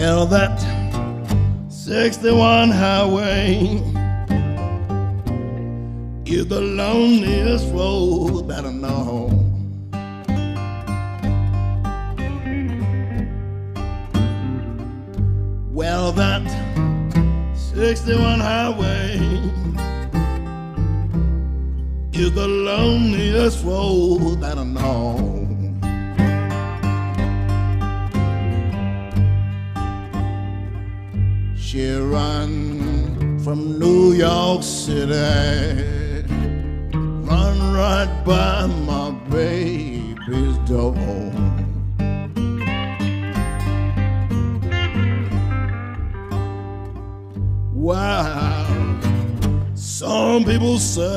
Well, that 61 highway is the loneliest road that I know. Well, that 61 highway is the loneliest road that I know. She run from New York City, run right by my baby's door. Wow, some people say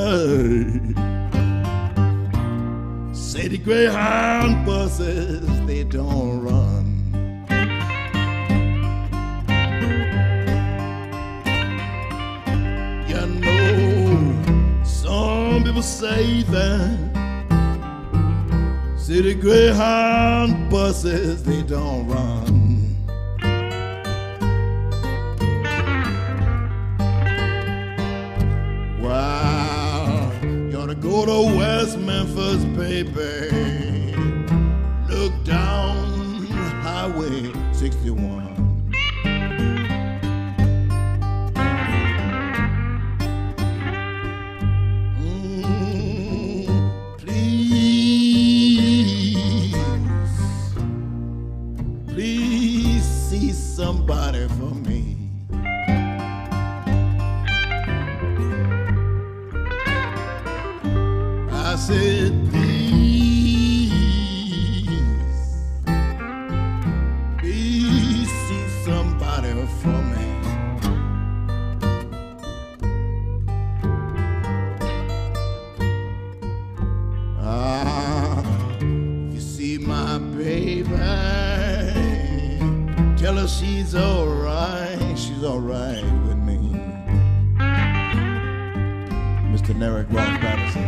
the Greyhound buses, they don't run. You know, some people say that, say the Greyhound buses, they don't run. Go to West Memphis, baby. Look down Highway 61. Please see somebody for me. I said, please see somebody for me. If you see my baby, tell her she's all right with me. Mr. Derek Ross Patterson.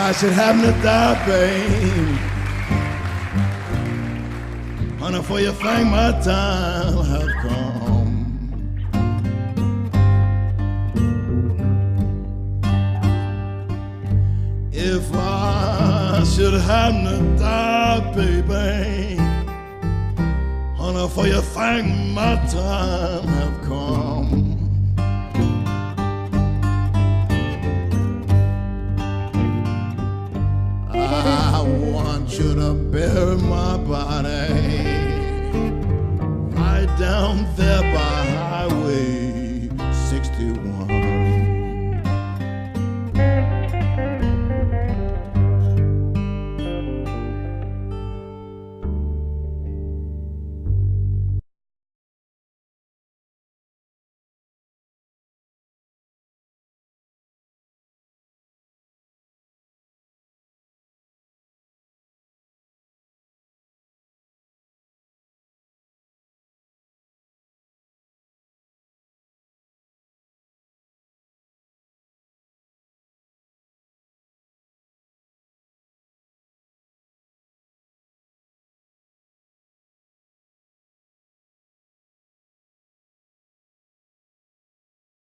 I should happen to die, babe, honey, for you think my time have come. If I should happen to die, baby, honey, for you think my time have come. I want you to bury my body right down there